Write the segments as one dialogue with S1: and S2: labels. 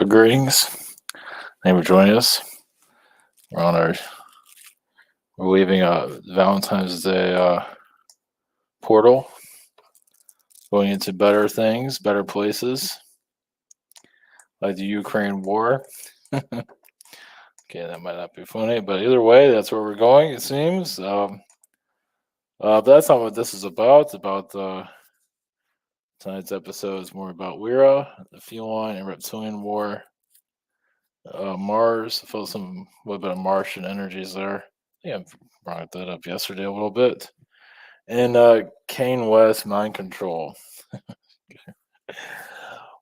S1: Greetings. Thank you for joining us. We're on our we're leaving Valentine's Day portal, going into better things, better places, like the Ukraine war. Okay, that might not be funny, but either way, that's where we're going. It seems. But that's not what this is about. It's about tonight's episode is more about Lyra, the Feline and Reptilian war. Mars. I felt some a little bit of Martian energies there. Yeah, I brought that up yesterday a little bit. And Kane West mind control.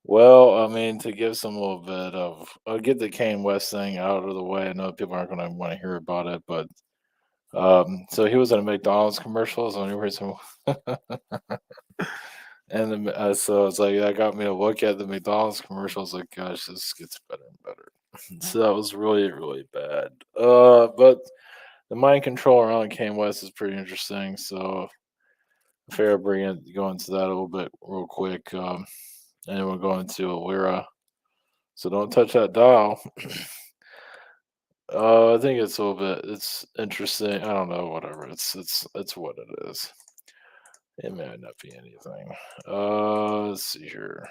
S1: Well, I mean, to give some little bit of, I'll get the Kane West thing out of the way. I know people aren't going to want to hear about it, but so he was in a McDonald's commercial. So anyway, so so it's like that got me to look at the McDonald's commercials. Like, gosh, this gets better and better. So that was really, really bad. But the mind control around Kane West is pretty interesting. So fair go into that a little bit real quick. And then we'll go into Lyra. So don't touch that dial. I think it's a little bit. It's interesting. I don't know. Whatever. It's what it is. It may not be anything. Let's see here.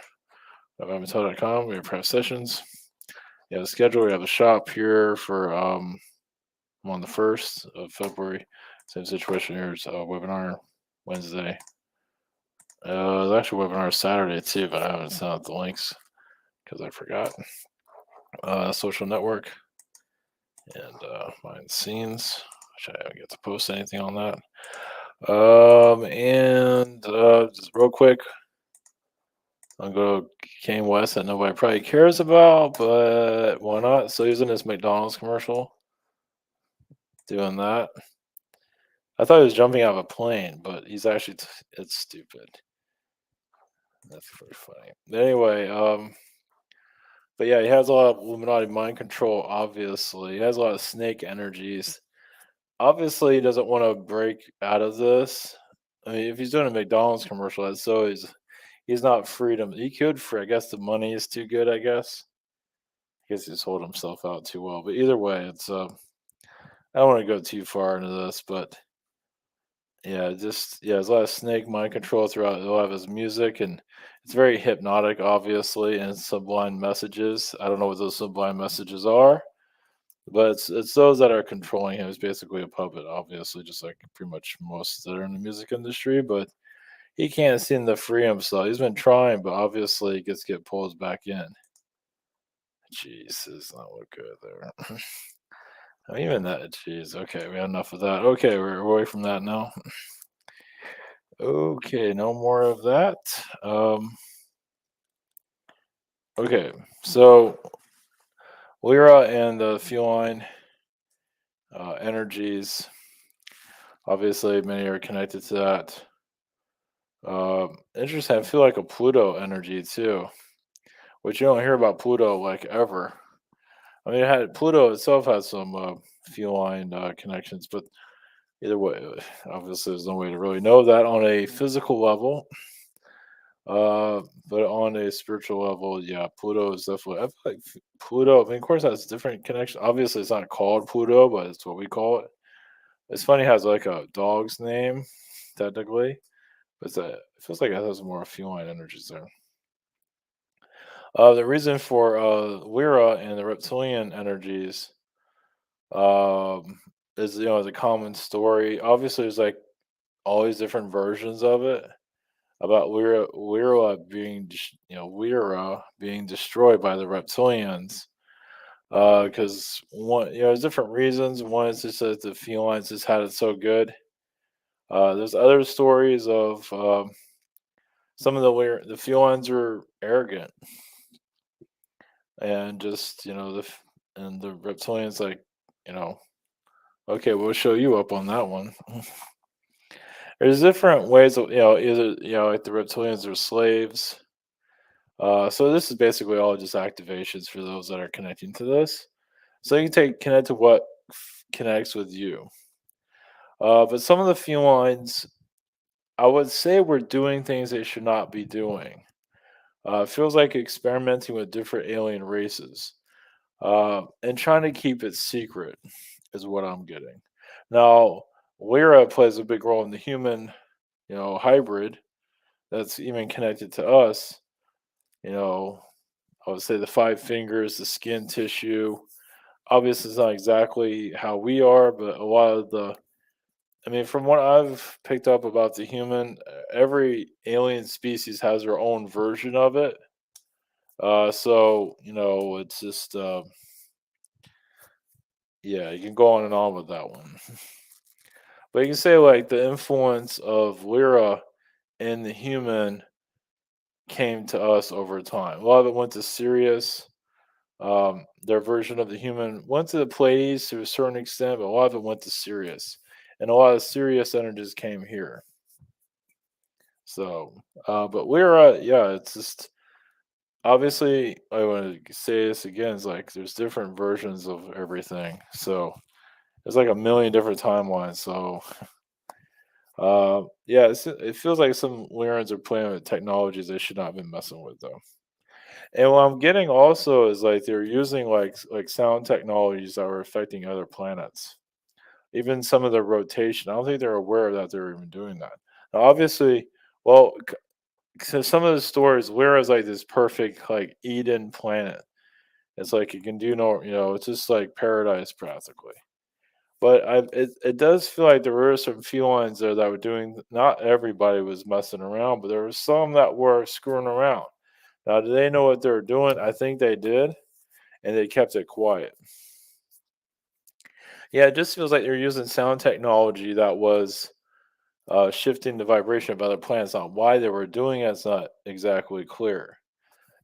S1: com. We have press sessions. We have a schedule. We have a shop here for on the 1st of February. Same situation here. It's a webinar Wednesday. There's actually a webinar Saturday too, but I haven't sent out the links because I forgot. Social network and behind the scenes, which I don't get to post anything on that. And just real quick, I'll go to Kane West that nobody probably cares about, but why not? So he's in this McDonald's commercial doing that. I thought he was jumping out of a plane, but he's actually, it's stupid. That's pretty funny. Anyway, but yeah, he has a lot of Illuminati mind control, obviously. He has a lot of snake energies. Obviously, he doesn't want to break out of this. I mean, if he's doing a McDonald's commercial, that's so he's not freedom. He could free. I guess the money is too good. I guess he's holding himself out too well. But either way, it's I don't want to go too far into this, but yeah, there's a lot of snake mind control throughout a lot of his music, and it's very hypnotic, obviously, and sublime messages. I don't know what those sublime messages are, but it's those that are controlling him. He's basically a puppet, obviously, just like pretty much most that are in the music industry. But he can't seem to free himself. He's been trying, but obviously he gets get pulled back in. Jeez, this does not look good there. Even that, jeez. Okay, we had enough of that. Okay, we're away from that now. Okay, no more of that. Okay, so Lyra and the feline energies. Obviously, many are connected to that. Interesting. I feel like a Pluto energy too, which you don't hear about Pluto like ever. I mean, Pluto itself has some feline connections, but either way, obviously, there's no way to really know that on a physical level. But on a spiritual level, yeah, Pluto is definitely. I feel like Pluto. I mean, of course, has different connection. Obviously, it's not called Pluto, but it's what we call it. It's funny, it has like a dog's name, technically, but it feels like it has more feline energies there. The reason for Lyra and the reptilian energies um, is the common story. Obviously, there's like all these different versions of it about Lyra being destroyed by the reptilians. Because one, there's different reasons. One is just that the felines just had it so good. There's other stories of some of the felines are arrogant and just and the reptilians like you know okay, we'll show you up on that one. There's different ways of either like the reptilians are slaves. So this is basically all just activations for those that are connecting to this. So you can connect to what connects with you. But some of the felines, I would say, we're doing things they should not be doing. It feels like experimenting with different alien races, and trying to keep it secret is what I'm getting. Now, Lyra plays a big role in the human, hybrid that's even connected to us. You know, I would say the five fingers, the skin tissue. Obviously, it's not exactly how we are, but a lot of the, I mean, from what I've picked up about the human, every alien species has their own version of it. So it's just, yeah, you can go on and on with that one. But you can say like the influence of Lyra and the human came to us over time. A lot of it went to Sirius. Their version of the human went to the Pleiades to a certain extent, but a lot of it went to Sirius, and a lot of Sirius energies came here. So, but Lyra, yeah, it's just obviously I want to say this again. It's like there's different versions of everything. So there's like a million different timelines. So, yeah, it feels like some Lyrans are playing with technologies they should not have been messing with though. And what I'm getting also is like they're using like sound technologies that are affecting other planets. Even some of their rotation. I don't think they're aware that they're even doing that. Now, obviously, well, so some of the stories, Lyra is like this perfect like Eden planet. It's like you can do no, it's just like paradise practically. But it does feel like there were some felines there that were doing. Not everybody was messing around, but there were some that were screwing around. Now, do they know what they're doing? I think they did, and they kept it quiet. Yeah, it just feels like they're using sound technology that was shifting the vibration of other planets. Now, why they were doing it's not exactly clear.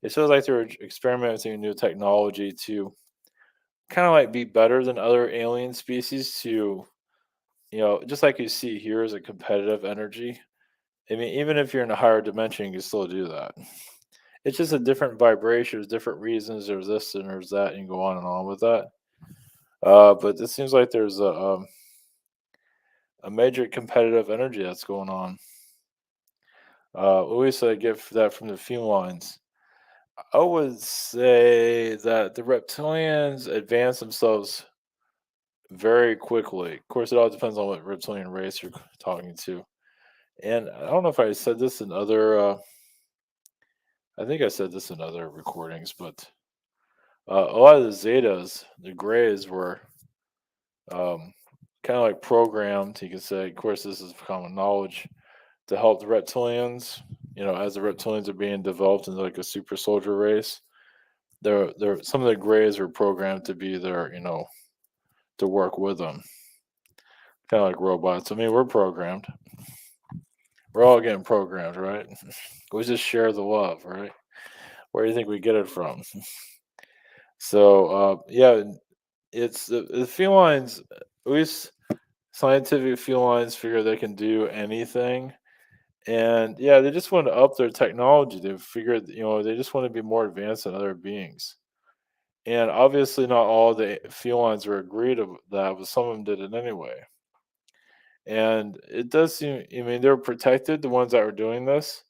S1: It feels like they were experimenting with new technology to kind of like be better than other alien species to, just like you see here as a competitive energy. I mean, even if you're in a higher dimension, you can still do that. It's just a different vibration. There's different reasons. There's this and there's that. And you can go on and on with that. But it seems like there's a major competitive energy that's going on. At least I get that from the felines. I would say that the reptilians advance themselves very quickly. Of course, it all depends on what reptilian race you're talking to. And I don't know if I said this in other. I think I said this in other recordings, but a lot of the Zetas, the Greys, were kind of like programmed. You could say, of course, this is common knowledge to help the reptilians. As the reptilians are being developed into like a super soldier race, there some of the Greys were programmed to be there. To work with them, kind of like robots. I mean, we're programmed. We're all getting programmed, right? We just share the love, right? Where do you think we get it from? So, yeah, it's the felines. At least scientific felines figure they can do anything, and yeah, they just want to up their technology. They figured, they just want to be more advanced than other beings. And obviously, not all the felines were agreed of that, but some of them did it anyway. And it does seem, I mean, they're protected, the ones that were doing this,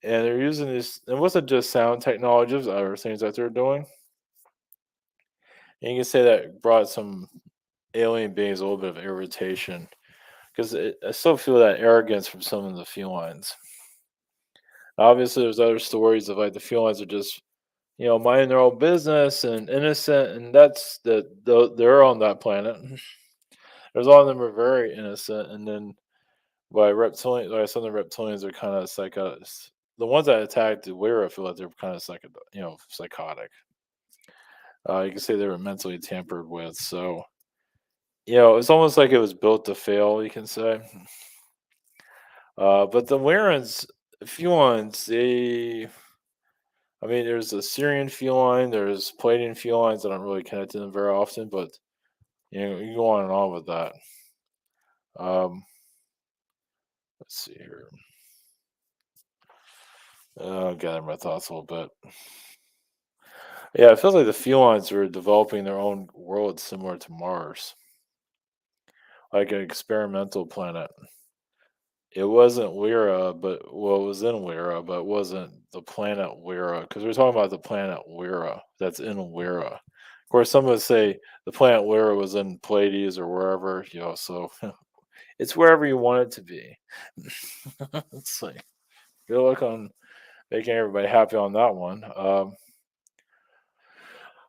S1: and they're using this. It wasn't just sound technologies, other things that they're doing. And you can say that brought some alien beings a little bit of irritation because I still feel that arrogance from some of the felines. Obviously, there's other stories of like the felines are just, minding their own business and innocent, and that's they're on that planet. There's a lot of them are very innocent, and then by reptilian, like some of the reptilians are kind of the ones that attacked the Lyra feel like they're kind of psychotic. You can say they were mentally tampered with. So, it's almost like it was built to fail, you can say. But the Lyrans, felines, I mean, there's a Syrian feline, there's Palladian felines that aren't really connected to them very often, but, you go on and on with that. Um, let's see here. Gather my thoughts a little bit. Yeah, it feels like the felines are developing their own world similar to Mars, like an experimental planet. It wasn't Lyra, but well, it was in Lyra, but it wasn't the planet Lyra because we're talking about the planet Lyra that's in Lyra. Of course, some would say the planet Lyra was in Pleiades or wherever, so it's wherever you want it to be. It's like good luck on making everybody happy on that one.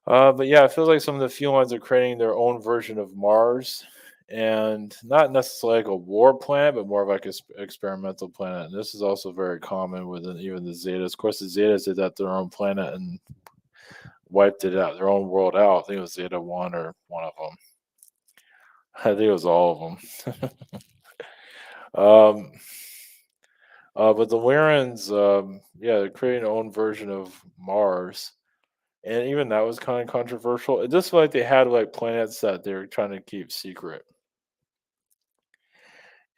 S1: But yeah, it feels like some of the felines are creating their own version of Mars, and not necessarily like a war planet, but more of like an experimental planet. And this is also very common within even the Zetas. Of course, the Zetas did that to their own planet and wiped it out, their own world out. I think it was Zeta One or one of them. I think it was all of them. um, but the Lyrans, yeah, they're creating their own version of Mars. And even that was kind of controversial. It just felt like they had like planets that they were trying to keep secret.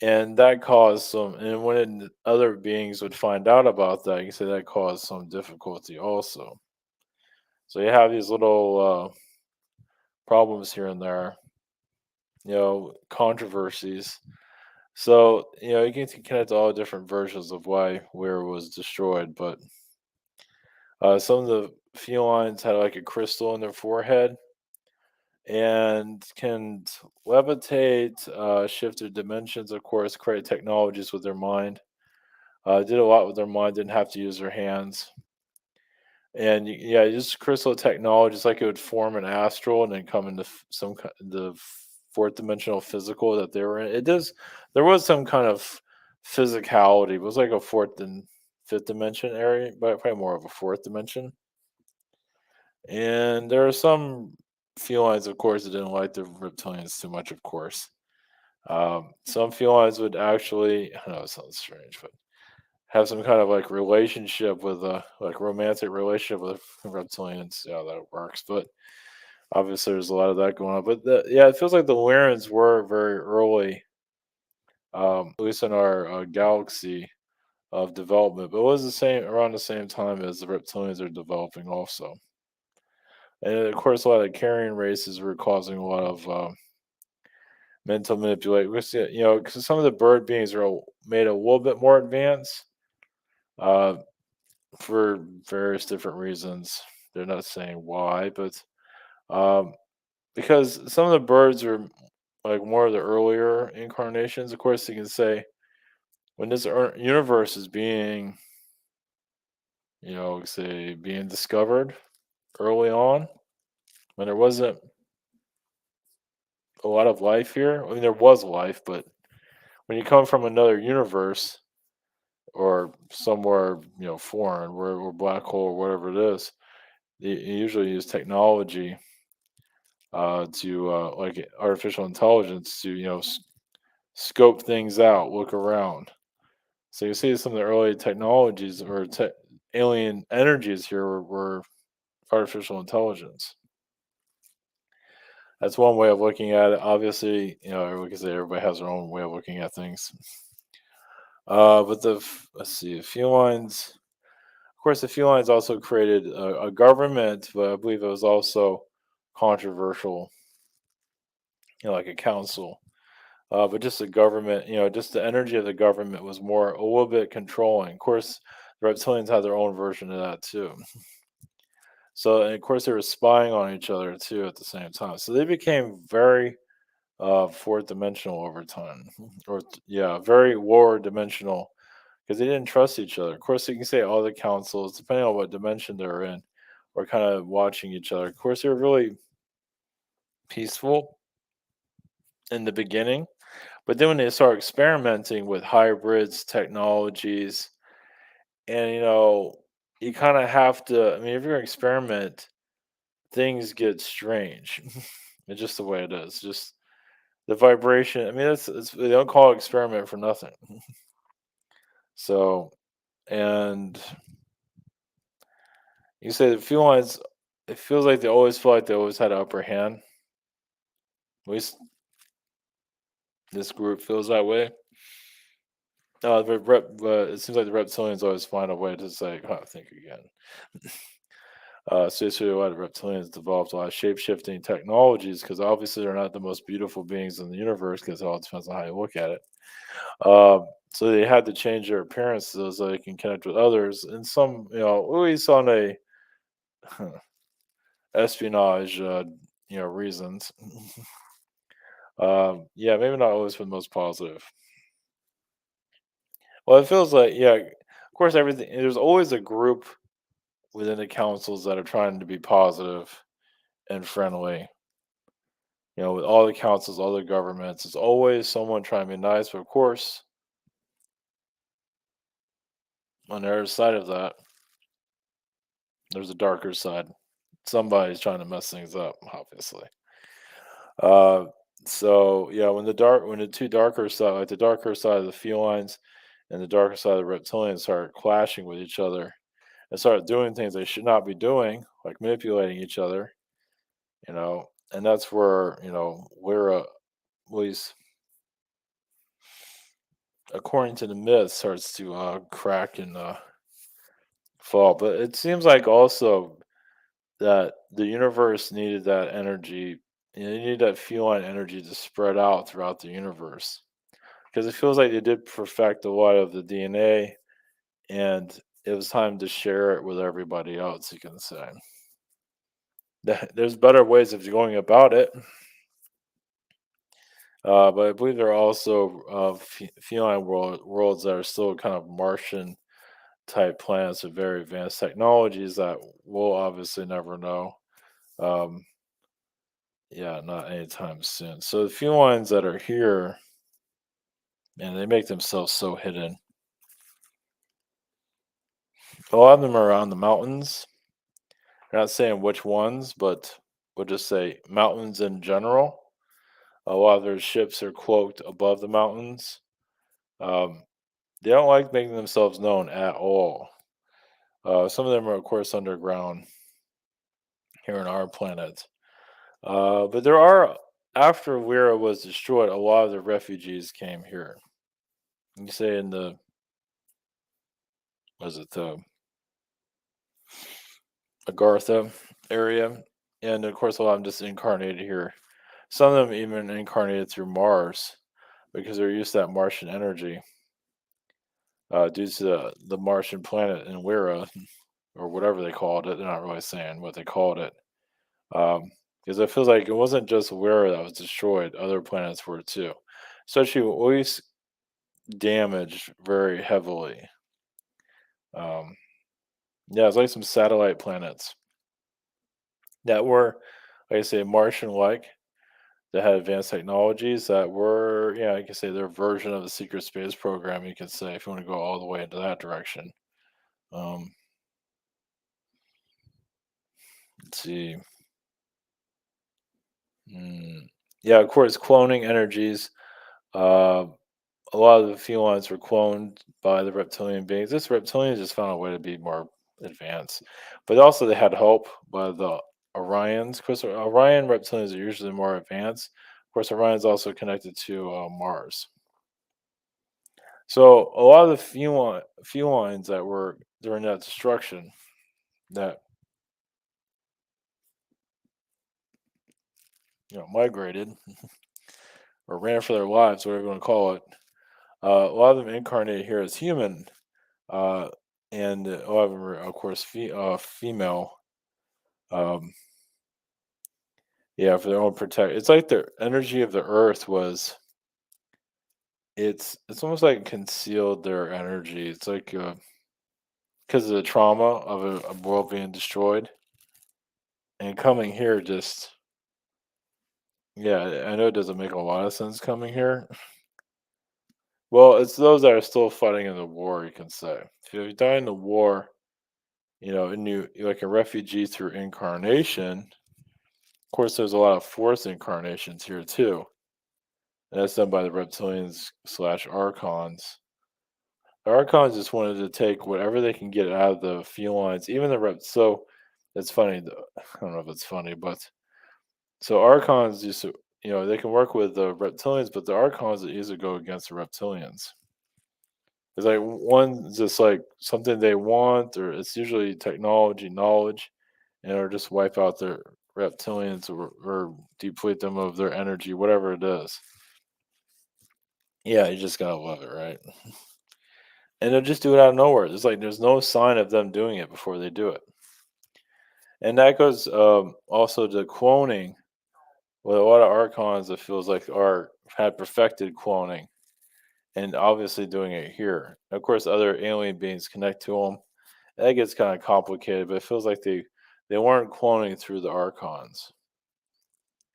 S1: And that caused some, and when other beings would find out about that, you can say that caused some difficulty also. So you have these little problems here and there, controversies. So, you can connect all different versions of why Weir was destroyed, but some of the felines had like a crystal in their forehead and can levitate, shift their dimensions, of course, create technologies with their mind. Did a lot with their mind, didn't have to use their hands. And yeah, just crystal technology, it's like it would form an astral and then come into the fourth dimensional physical that they were in. It does. There was some kind of physicality. It was like a fourth and fifth dimension area, but probably more of a fourth dimension. And there are some felines, of course, that didn't like the reptilians too much. Of course, some felines would actually. I know it sounds strange, but have some kind of like relationship with like romantic relationship with reptilians. Yeah, that works. But obviously, there's a lot of that going on. But yeah, it feels like the Lyrans were very early, at least in our galaxy of development. But it was the same around the same time as the reptilians are developing also. And of course, a lot of carrion races were causing a lot of mental manipulation. Because some of the bird beings are made a little bit more advanced. Uh, for various different reasons. They're not saying why, but um, because some of the birds are like more of the earlier incarnations. Of course, you can say when this universe is being, say being discovered early on, when there wasn't a lot of life here. I mean, there was life, but when you come from another universe or somewhere foreign, where black hole or whatever it is, you usually use technology to like artificial intelligence to scope things out, look around. So you see some of the early technologies or alien energies here were artificial intelligence. That's one way of looking at it. Obviously, we can say everybody has their own way of looking at things. But let's see, the felines. Of course, the felines also created a government, but I believe it was also controversial, like a council. But just the government, just the energy of the government was more a little bit controlling. Of course, the reptilians had their own version of that too. So, and of course, they were spying on each other too at the same time. So they became very fourth dimensional over time, or yeah, very lower dimensional because they didn't trust each other. Of course, you can say all the councils, depending on what dimension they're in, were kind of watching each other. Of course, they were really peaceful in the beginning. But then when they start experimenting with hybrids, technologies, and you kind of have to. I mean, if you're gonna experiment, things get strange. It's just the way it is. Just the vibration. I mean, they don't call it experiment for nothing. So, and you say the felines. It feels like they always feel like they always had an upper hand. At least this group feels that way. But it seems like the reptilians always find a way to say, "Oh, think again." So that's really why the reptilians developed a lot of shape shifting technologies because obviously they're not the most beautiful beings in the universe because it all depends on how you look at it. So they had to change their appearance so they can connect with others. And some, at least on a espionage, reasons. Yeah, maybe not always for the most positive. Well, it feels like, yeah, of course, everything. There's always a group within the councils that are trying to be positive and friendly. With all the councils, all the governments, it's always someone trying to be nice. But of course, on the other side of that, there's a darker side. Somebody's trying to mess things up, obviously. Uh, so yeah, when the two darker side, like the darker side of the felines and the darker side of the reptilians, start clashing with each other and start doing things they should not be doing, like manipulating each other, and that's where Lyra, at least according to the myth, starts to crack and fall. But it seems like also that the universe needed that energy. You need that feline energy to spread out throughout the universe because it feels like they did perfect a lot of the DNA, and it was time to share it with everybody else. You can say there's better ways of going about it, but I believe there are also feline worlds that are still kind of Martian type planets with very advanced technologies that we'll obviously never know. Um, yeah, not anytime soon. So the felines that are here, and they make themselves so hidden. A lot of them are on the mountains. I'm not saying which ones, but we'll just say mountains in general. A lot of their ships are cloaked above the mountains. Um, they don't like making themselves known at all. Some of them are, of course, underground here on our planet. But there are, after Lyra was destroyed, a lot of the refugees came here. You say in the, was it the Agartha area? And of course, a lot of them just incarnated here. Some of them even incarnated through Mars because they're used to that Martian energy due to the Martian planet in Lyra or whatever they called it. They're not really saying what they called it. Because it feels like it wasn't just Lyra that was destroyed, other planets were too. Especially always damaged very heavily. Um, yeah, it's like some satellite planets that were, like I say, Martian-like, that had advanced technologies that were, yeah, I can say their version of the secret space program. You could say if you want to go all the way into that direction. Um, let's see. Mm, yeah, of course, cloning energies. Uh, a lot of the felines were cloned by the reptilian beings. This reptilian just found a way to be more advanced, but also they had help by the Orions. Of course, Orion reptilians are usually more advanced. Of course, Orion's also connected to Mars. So a lot of the felines that were during that destruction that migrated or ran for their lives, whatever you want to call it, a lot of them incarnated here as human, uh, and a lot of them are, of course, female. Um, yeah, for their own protect. It's like the energy of the earth was. It's almost like concealed their energy. It's like because of the trauma of a world being destroyed and coming here just. Yeah, I know it doesn't make a lot of sense coming here. Well, it's those that are still fighting in the war, you can say. If you die in the war, and you're like a refugee through incarnation, of course, there's a lot of forced incarnations here too. And that's done by the reptilians slash archons. The archons just wanted to take whatever they can get out of the felines, even the reps. So it's funny. I don't know if it's funny, but so archons used to, they can work with the reptilians, but the archons that usually go against the reptilians. It's like one's just like something they want, or it's usually technology, knowledge, or just wipe out their reptilians, or deplete them of their energy, whatever it is. Yeah, you just gotta love it, right? And they'll just do it out of nowhere. There's no sign of them doing it before they do it. And that goes also to cloning. With a lot of archons, it feels like are had perfected cloning, and obviously doing it here. Of course, other alien beings connect to them. That gets kind of complicated, but it feels like they weren't cloning through the archons.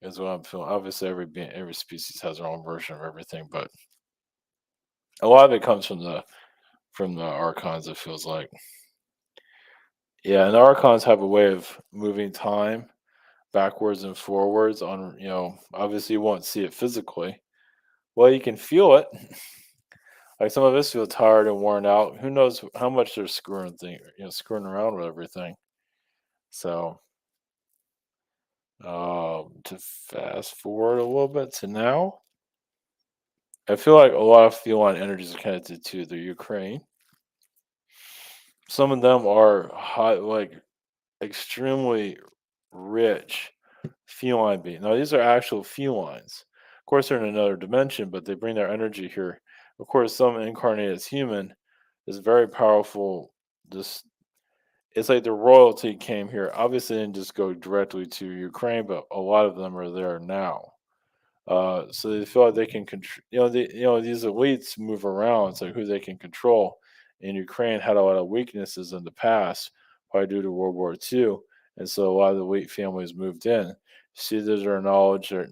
S1: Is what I'm feeling. Obviously, every species has their own version of everything, but a lot of it comes from the archons. It feels like, yeah, and the archons have a way of moving time backwards and forwards. On obviously you won't see it physically. Well, you can feel it. Like some of us feel tired and worn out. Who knows how much they're screwing around with everything. So, to fast forward a little bit to now, I feel like a lot of feline energies are connected to the Ukraine. Some of them are high, like extremely rich feline beings. Now, these are actual felines. Of course, they're in another dimension, but they bring their energy here. Of course, some incarnate as human is very powerful. This It's like the royalty came here. Obviously, they didn't just go directly to Ukraine, but a lot of them are there now. So they feel like they can control. These elites move around. So who they can control. And Ukraine had a lot of weaknesses in the past, probably due to World War II, and so a lot of the elite families moved in. See, there's their knowledge, or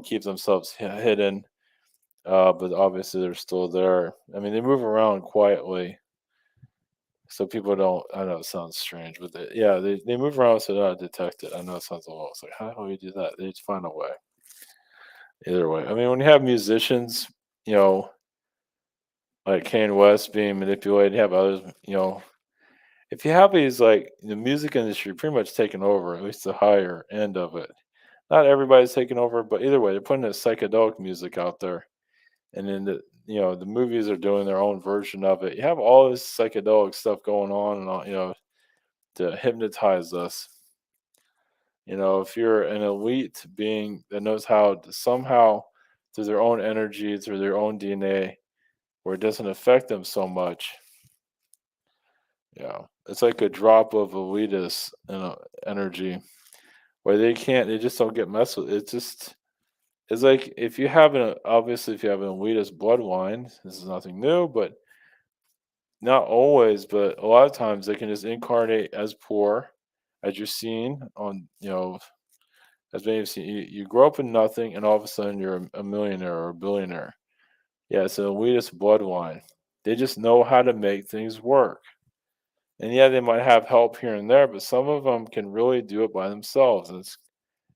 S1: keep themselves hidden. But obviously, they're still there. I mean, they move around quietly, so people don't. I know it sounds strange, but yeah, they move around so they're not detected. I know it sounds a little. It's like, how do we do that? They just find a way. Either way, I mean, when you have musicians, you know, like Kanye West being manipulated, you have others, if you have these, like, the music industry pretty much taken over, at least the higher end of it. Not everybody's taking over, but either way, they're putting this psychedelic music out there, and then the movies are doing their own version of it. You have all this psychedelic stuff going on, and all, to hypnotize us. If you're an elite being that knows how to somehow, through their own energy, through their own DNA, where it doesn't affect them so much. Yeah, it's like a drop of elitist energy where they just don't get messed with. It's like if you have obviously if you have an elitist bloodline, this is nothing new, but not always, but a lot of times they can just incarnate as poor, as you're seeing on, as many have seen. You grow up in nothing, and all of a sudden you're a millionaire or a billionaire. Yeah, it's an elitist bloodline. They just know how to make things work. And yeah, they might have help here and there, but some of them can really do it by themselves. And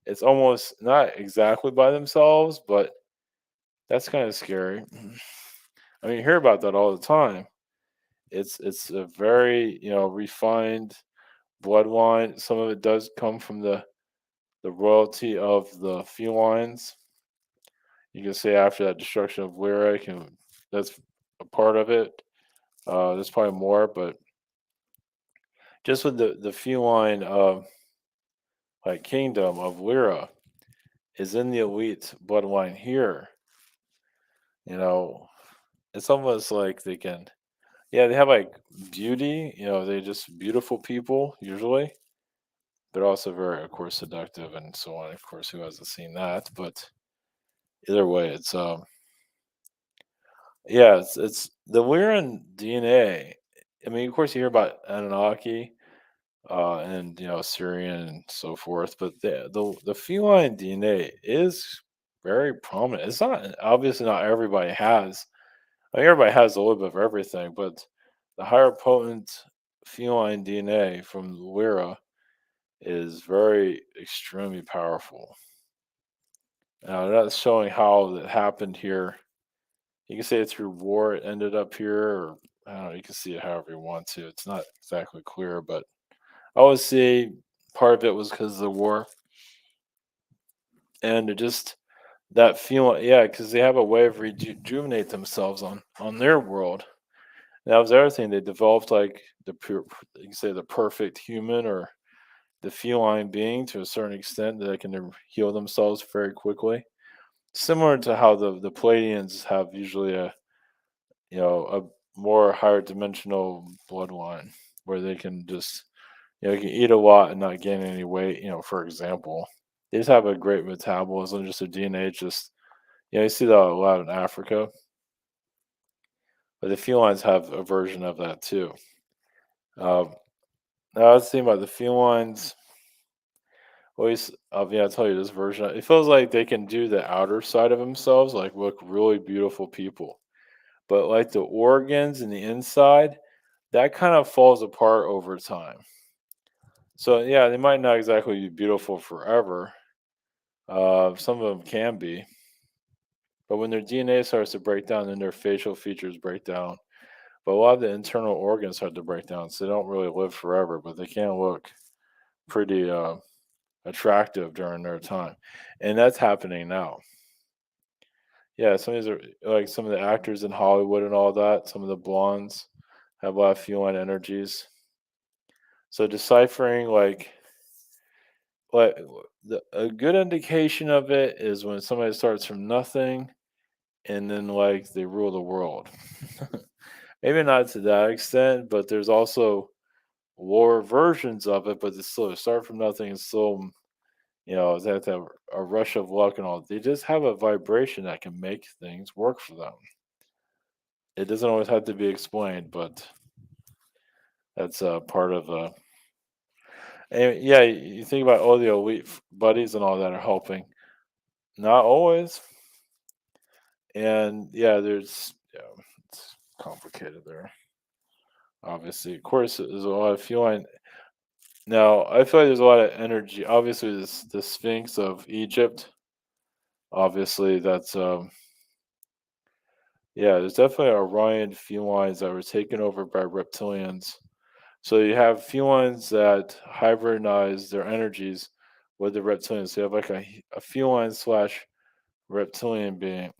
S1: it's almost not exactly by themselves, but that's kind of scary. I mean, you hear about that all the time. It's a very refined bloodline. Some of it does come from the royalty of the felines. You can say after that destruction of Lyra, that's a part of it. There's probably more, but just with the feline like kingdom of Lyra is in the elite bloodline here. You know, it's almost like they have like beauty. They just beautiful people usually. They're also very, of course, seductive and so on. Of course, who hasn't seen that? But either way, yeah, it's the Lyran DNA. I mean, of course, you hear about Anunnaki, and Syrian and so forth. But the feline DNA is very prominent. It's not obviously not everybody has. I mean, everybody has a little bit of everything, but the higher potent feline DNA from Lyra is very extremely powerful. Now that's showing how that happened here. You can say it's through war it ended up here, or I don't know. You can see it however you want to. It's not exactly clear, but I would say part of it was because of the war, and it just that feeling, yeah, because they have a way of rejuvenate themselves on their world. That was everything. They developed like you can say the perfect human, or the feline being to a certain extent that they can heal themselves very quickly. Similar to how the Pleiadians have usually a more higher dimensional bloodline where they can just you can eat a lot and not gain any weight. For example, they just have a great metabolism. Just their DNA just you see that a lot in Africa, but the felines have a version of that too. Um, Now let's think about the felines. Always, yeah, I'll tell you this version. It feels like they can do the outer side of themselves, like look really beautiful people, but like the organs and the inside, that kind of falls apart over time. So yeah, they might not exactly be beautiful forever. Some of them can be, but when their DNA starts to break down, then their facial features break down. But a lot of the internal organs start to break down, so they don't really live forever, but they can look pretty attractive during their time, and that's happening now. Yeah, some of these are like some of the actors in Hollywood and all that. Some of the blondes have a lot of feline energies. So deciphering like a good indication of it is when somebody starts from nothing and then like they rule the world. Maybe not to that extent, but there's also lower versions of it, but it's still start from nothing and still they have to have a rush of luck and all. They just have a vibration that can make things work for them. It doesn't always have to be explained, but that's part of. And yeah, you think about all the elite buddies and all that are helping. Not always, and yeah, it's complicated there. Obviously, of course, there's a lot of feeling. Now, I feel like there's a lot of energy. Obviously, this the Sphinx of Egypt. Obviously, that's yeah. There's definitely Orion felines that were taken over by reptilians. So you have felines that hybridize their energies with the reptilians. So you have like a feline slash reptilian being,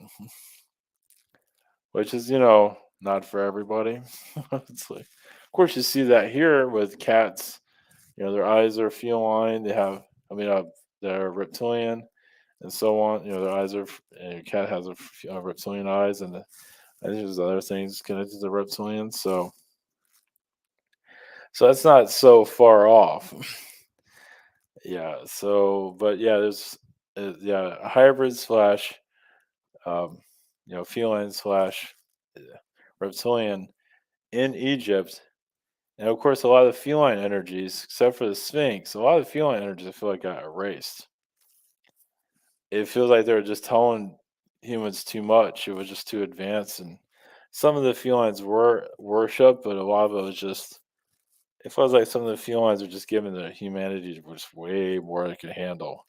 S1: which is not for everybody. It's like, of course, you see that here with cats. Their eyes are feline. They have, I mean, they're reptilian and so on. Their eyes are. And your cat has reptilian eyes, and there's other things connected to reptilians. So that's not so far off. Yeah. So, but yeah, there's yeah a hybrid slash um, feline slash uh, reptilian in Egypt, and of course a lot of the feline energies, except for the Sphinx, a lot of the feline energies I feel like got erased. It feels like they were just telling humans too much. It was just too advanced, and some of the felines were worshipped, but a lot of it was just. It feels like some of the felines are just giving the humanity just way more they could handle.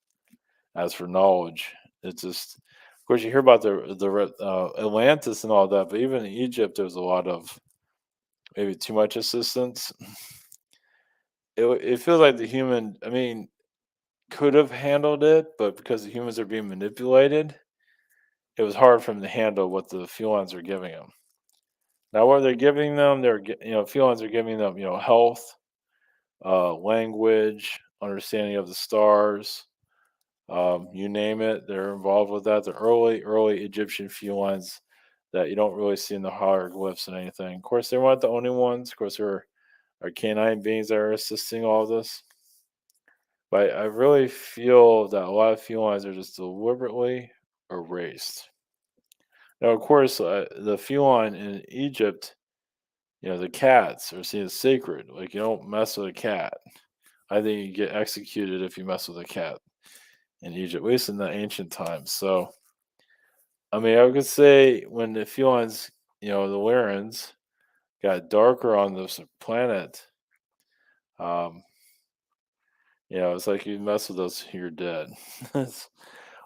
S1: As for knowledge, it's just, of course, you hear about the Atlantis and all that, but even in Egypt, there was a lot of maybe too much assistance. It feels like the human, I mean, could have handled it, but because the humans are being manipulated, it was hard for them to handle what the felines are giving them. Now, what they're giving them, felines are giving them, health, language, understanding of the stars, you name it, they're involved with that. The early Egyptian felines that you don't really see in the hieroglyphs and anything. Of course, they weren't the only ones. Of course, there are canine beings that are assisting all this. But I really feel that a lot of felines are just deliberately erased. Now, of course, the feline in Egypt, the cats are seen as sacred. Like, you don't mess with a cat. I think you get executed if you mess with a cat in Egypt, at least in the ancient times. So, I mean, I could say when the felines, the Lyrans, got darker on this planet, um, it's like you mess with us, you're dead.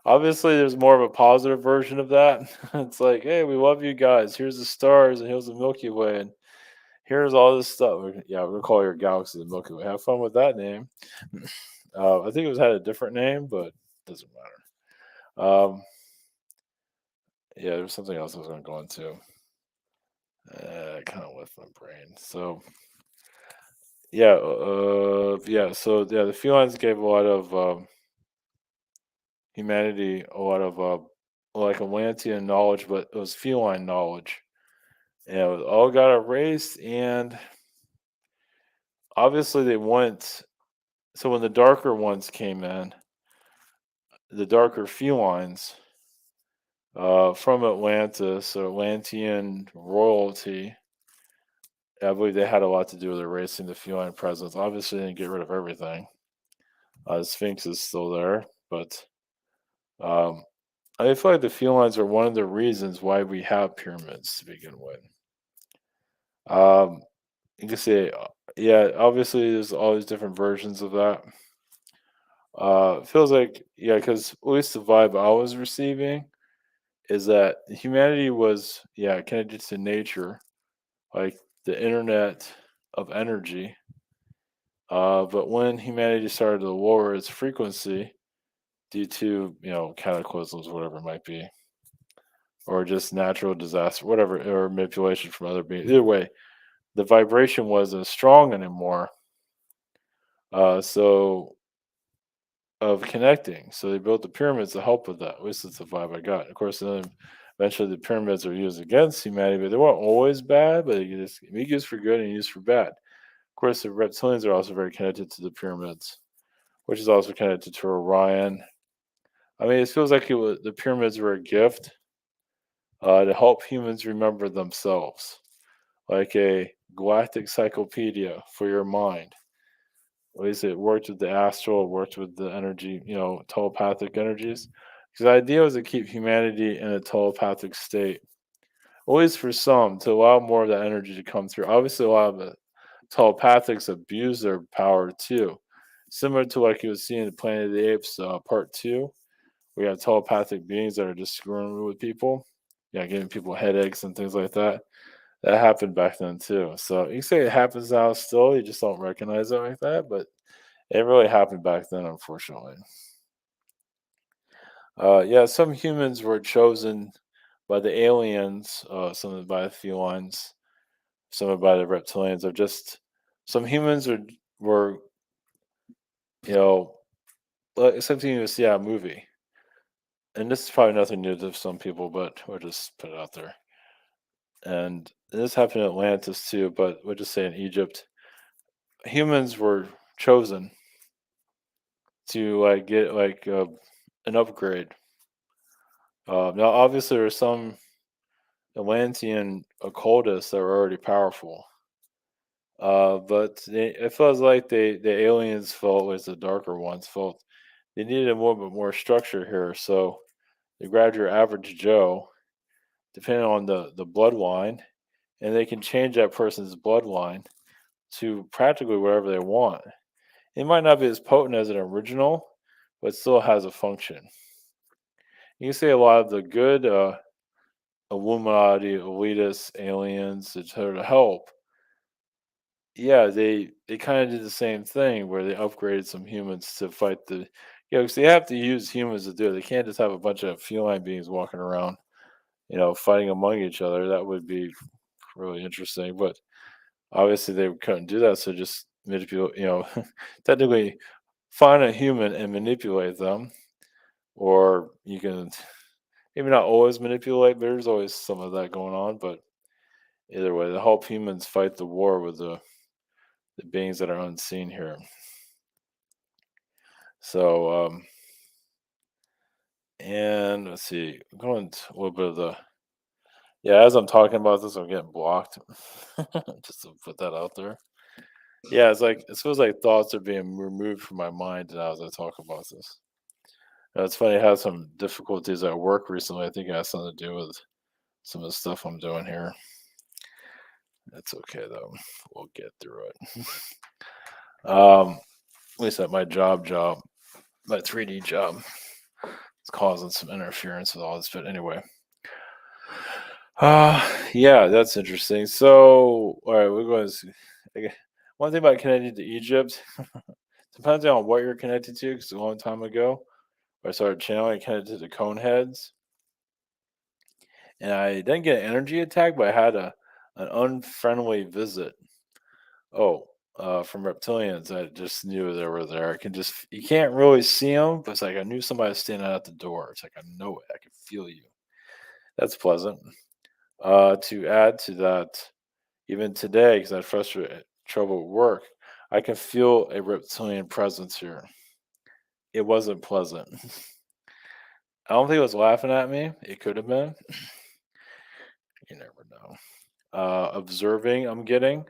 S1: Obviously, there's more of a positive version of that. It's like, hey, we love you guys. Here's the stars, and here's the Milky Way, and here's all this stuff. Yeah, we're gonna call your galaxy the Milky Way. Have fun with that name. I think it was had a different name, but doesn't matter. Yeah, there's something else I was gonna go into. Kind of left my brain. So yeah, the felines gave a lot of humanity a lot of like Atlantean knowledge, but it was feline knowledge. And it was all got erased, and obviously they went. So when the darker ones came in, the darker felines from Atlantis, so Atlantean royalty, I believe they had a lot to do with erasing the feline presence. Obviously, they didn't get rid of everything. The Sphinx is still there, but um, I feel like the felines are one of the reasons why we have pyramids to begin with. Um, you can say, yeah, obviously there's all these different versions of that. It feels like, yeah, because at least the vibe I was receiving is that humanity was, yeah, connected to nature, like the internet of energy. But when humanity started to lower its frequency due to, cataclysms, whatever it might be, or just natural disaster, whatever, or manipulation from other beings, either way, the vibration wasn't strong anymore. So of connecting. So they built the pyramids to help with that. At least that's the vibe I got. Of course, then eventually the pyramids are used against humanity, but they weren't always bad, but they could just be used for good and used for bad. Of course, the reptilians are also very connected to the pyramids, which is also connected to Orion. I mean, it feels like the pyramids were a gift to help humans remember themselves, like a galactic encyclopedia for your mind. At least it worked with the astral, it worked with the energy, telepathic energies. Because the idea was to keep humanity in a telepathic state, at least for some, to allow more of that energy to come through. Obviously, a lot of the telepathics abuse their power too, similar to like you would see in the Planet of the Apes Part 2. We have telepathic beings that are just screwing with people, yeah, giving people headaches and things like that. That happened back then too. So you can say it happens now still, you just don't recognize it like that, but it really happened back then, unfortunately. Yeah, some humans were chosen by the aliens, some by the felines, some by the reptilians. Or just some humans were you know like something you would see out of a movie. And this is probably nothing new to some people, but we'll just put it out there. And this happened in Atlantis too, but we'll just say in Egypt, humans were chosen to like get like an upgrade. Now, obviously, there are some Atlantean occultists that were already powerful. It feels like the aliens felt, was the darker ones felt they needed a more bit more structure here. So they grabbed your average Joe, depending on the bloodline, and they can change that person's bloodline to practically whatever they want. It might not be as potent as an original, but still has a function. You can say a lot of the good Illuminati, elitist aliens that try to help. Yeah, they kind of did the same thing where they upgraded some humans to fight the, 'cause they have to use humans to do it. They can't just have a bunch of feline beings walking around, fighting among each other. That would be really interesting. But obviously they couldn't do that, so just manipulate, technically find a human and manipulate them, or you can maybe not always manipulate, but there's always some of that going on. But either way, to help humans fight the war with the beings that are unseen here. So, and let's see, I'm going to a little bit of the, yeah, as I'm talking about this, I'm getting blocked. Just to put that out there. Yeah, it feels like thoughts are being removed from my mind now as I talk about this. It's funny, I had some difficulties at work recently. I think it has something to do with some of the stuff I'm doing here. That's okay though. We'll get through it. At least at my job, my 3D job, it's causing some interference with all this. But anyway, yeah, that's interesting. So, all right, we're going to. One thing about connecting to Egypt, depends on what you're connected to. Because a long time ago, I started channeling connected to the cone heads, and I didn't get an energy attack, but I had an unfriendly visit. Oh, from reptilians. I just knew they were there. I can just you can't really see them, but it's like I knew somebody was standing at the door. It's like I know it. I can feel you. That's pleasant. To add to that, even today, because I had trouble at work, I can feel a reptilian presence here. It wasn't pleasant. I don't think it was laughing at me. It could have been. You never know. Observing, I'm getting.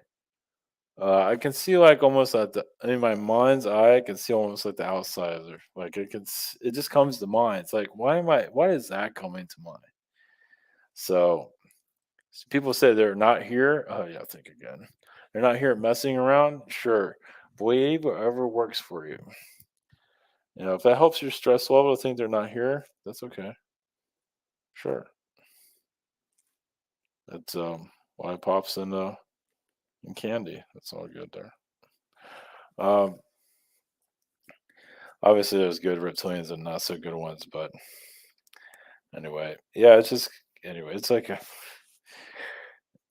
S1: I can see like almost at the in my mind's eye. I can see almost like the outside of there. Like it just comes to mind. It's like why am I? Why is that coming to mind? So people say they're not here. Oh yeah, think again. They're not here messing around. Sure, believe whatever works for you. You know, if that helps your stress level to think they're not here, that's okay. Sure, that's lollipops and candy. That's all good there. Um, obviously, there's good reptilians and not so good ones, but anyway, yeah, it's just anyway, it's like a,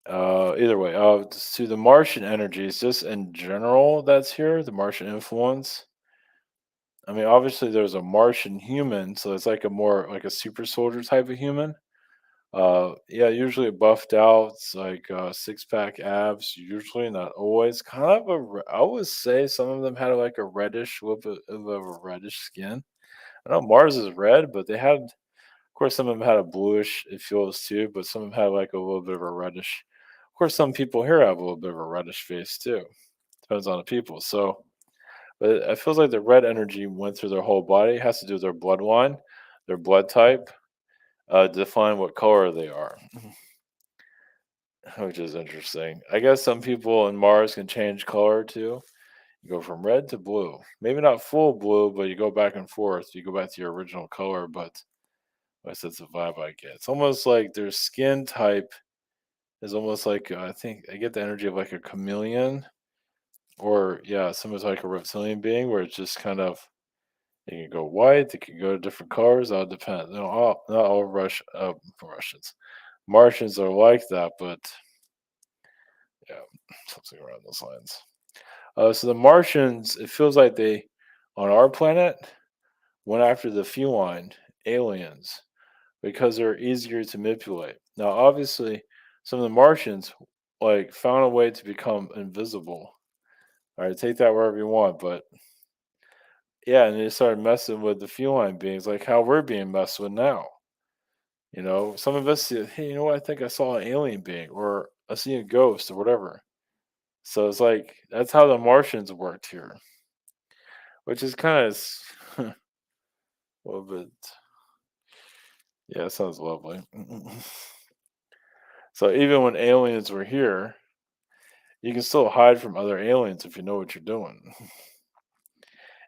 S1: either way. To the Martian energies, just in general, that's here. The Martian influence. I mean, obviously, there's a Martian human, so it's like a more like a super soldier type of human. Yeah, usually buffed out, it's like six pack abs. Usually, not always. Kind of I would say some of them had like a reddish, little bit of a reddish skin. I know Mars is red, but they had, of course, some of them had a bluish. It feels too, but some of them had like a little bit of a reddish. Of course, some people here have a little bit of a reddish face too. Depends on the people. So, but it feels like the red energy went through their whole body. It has to do with their bloodline, their blood type, define what color they are, which is interesting. I guess some people in Mars can change color too. You go from red to blue. Maybe not full blue, but you go back and forth. You go back to your original color, but I guess that's the vibe I get. It's almost like their skin type is almost like I think I get the energy of like a chameleon, or yeah, someone's like a reptilian being, where it's just kind of it can go white, it can go to different colors. All depends. No, not all Russians, Martians are like that, but yeah, something around those lines. So the Martians, it feels like they, on our planet, went after the feline aliens because they're easier to manipulate. Now, obviously, some of the Martians like found a way to become invisible. All right, take that wherever you want, but yeah, and they started messing with the feline beings, like how we're being messed with now. You know, some of us say, hey, you know what? I think I saw an alien being, or I see a ghost, or whatever. So it's like that's how the Martians worked here, which is kind of a little bit. Yeah, it sounds lovely. So even when aliens were here, you can still hide from other aliens if you know what you're doing.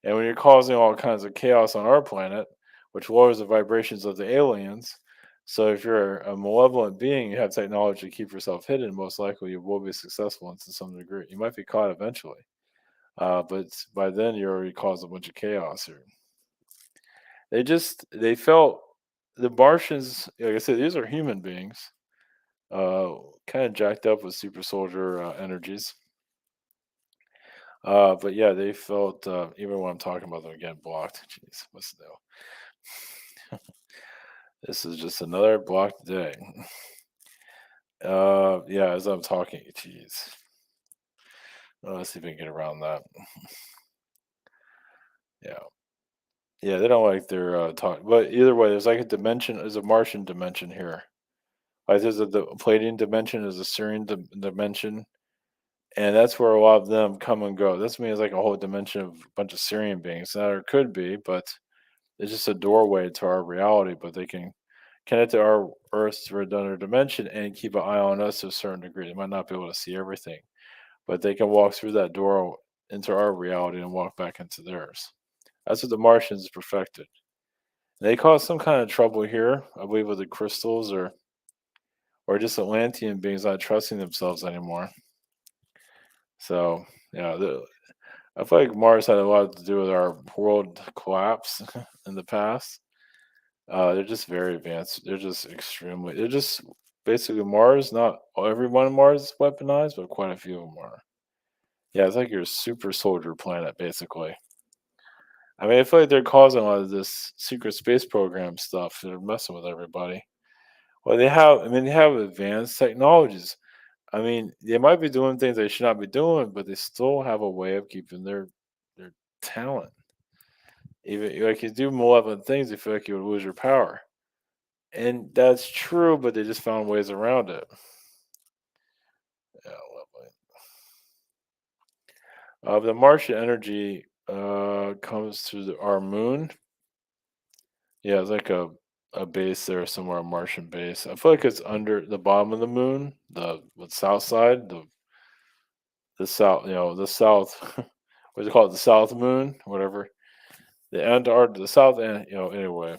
S1: And when you're causing all kinds of chaos on our planet, which lowers the vibrations of the aliens, so if you're a malevolent being, you have technology to keep yourself hidden, most likely you will be successful to some degree. You might be caught eventually, but by then you already caused a bunch of chaos here. They felt the Martians, like I said, these are human beings, uh, kind of jacked up with super soldier energies. But yeah, they felt even when I'm talking about them again blocked. Jeez, what's the deal? This is just another blocked day. Yeah, as I'm talking, jeez. Let's see if we can get around that. Yeah, yeah, they don't like their talk, but either way, there's like a dimension, there's a Martian dimension here. Like there's the Palladian dimension, there's a Syrian dimension, and that's where a lot of them come and go. This means like a whole dimension of a bunch of Syrian beings. Now there could be, but it's just a doorway to our reality. But they can connect to our Earth through another dimension and keep an eye on us to a certain degree. They might not be able to see everything, but they can walk through that door into our reality and walk back into theirs. That's what the Martians perfected. They caused some kind of trouble here, I believe, with the crystals or just Atlantean beings not trusting themselves anymore. So yeah, I feel like Mars had a lot to do with our world collapse in the past. They're just very advanced. They're just extremely. They're just basically Mars. Not everyone on Mars is weaponized, but quite a few of them are. Yeah, it's like your super soldier planet, basically. I mean, I feel like they're causing a lot of this secret space program stuff. They're messing with everybody. Well, they have advanced technologies. I mean, they might be doing things they should not be doing, but they still have a way of keeping their talent. Even like you do malevolent things, you feel like you would lose your power. And that's true, but they just found ways around it. Yeah, lovely. The Martian energy comes through our moon. Yeah, it's like a base there somewhere, a Martian base. I feel like it's under the bottom of the moon, the south side, the south, the south. What do you call it? The south moon, whatever. The Antarctica, the south, and anyway,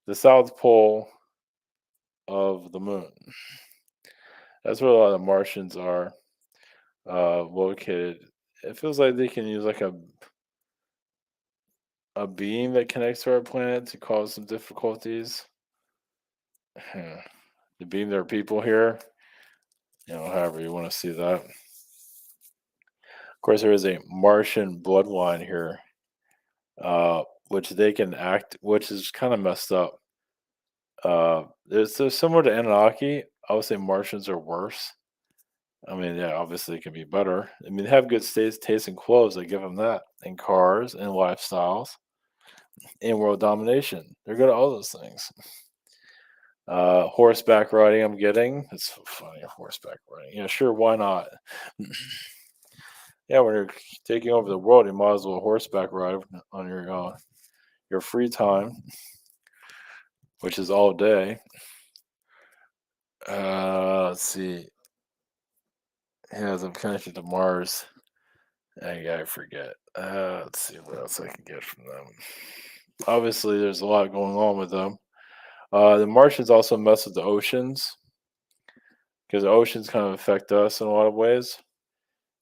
S1: the south pole of the moon. That's where a lot of the Martians are located. It feels like they can use like a beam that connects to our planet to cause some difficulties. To beam their people here, however you want to see that. Of course, there is a Martian bloodline here, which they can act, which is kind of messed up. There's similar to Anunnaki. I would say Martians are worse. I mean, yeah, obviously it can be better. I mean, they have good taste in clothes. They give them that, in cars, and lifestyles, and world domination. They're good at all those things. Horseback riding, I'm getting. It's so funny, horseback riding. Yeah, sure, why not? Yeah, when you're taking over the world, you might as well horseback ride on your free time, which is all day. Let's see. Has I'm connected to Mars. I forget. Let's see what else I can get from them. Obviously, there's a lot going on with them. The Martians also mess with the oceans because the oceans kind of affect us in a lot of ways.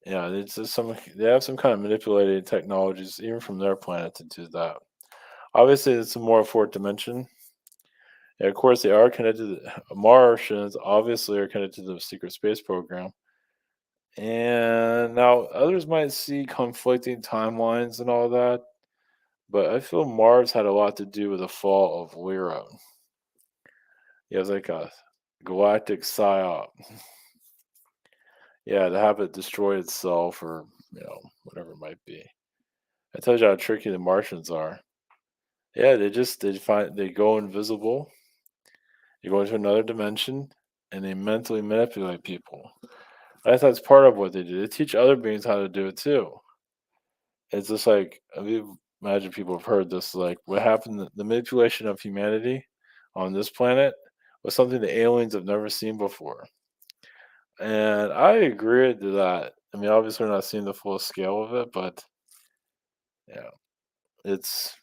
S1: Yeah, it's just they have some kind of manipulated technologies even from their planet to do that. Obviously, it's a more fourth dimension. And of course, they are connected. Martians obviously are connected to the secret space program. And now others might see conflicting timelines and all that, but I feel Mars had a lot to do with the fall of Lyra. Yeah, it's like a galactic psyop. Yeah, to have it destroy itself or whatever it might be. I told you how tricky the Martians are. Yeah, they go invisible. They go into another dimension, and they mentally manipulate people. That's part of what they do. They teach other beings how to do it too. It's just like imagine people have heard this. Like what happened, the manipulation of humanity on this planet was something the aliens have never seen before. And I agree to that. I mean, obviously, we're not seeing the full scale of it, but yeah, it's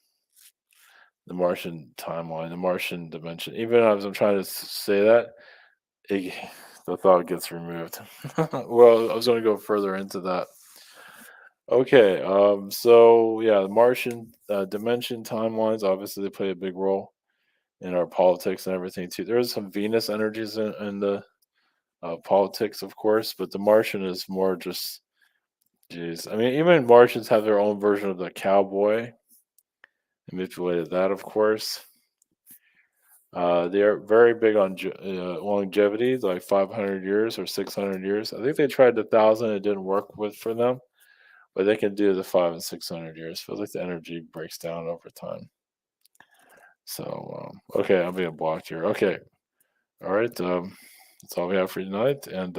S1: the Martian timeline, the Martian dimension. Even as I'm trying to say that, it, the thought gets removed. Well, I was going to go further into that. Okay, so yeah, the Martian dimension timelines obviously they play a big role in our politics and everything too. There's some Venus energies in the politics, of course, but the Martian is more just, geez. I mean, even Martians have their own version of the cowboy. They manipulated that, of course. They are very big on longevity, like 500 years or 600 years. I think they tried the 1,000; it didn't work with for them, but they can do the 5 and 600 years. Feels like the energy breaks down over time. So, okay, I'm being blocked here. Okay, all right. That's all we have for tonight, and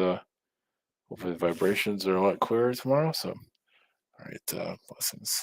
S1: hopefully the vibrations are a lot clearer tomorrow. So, all right, blessings.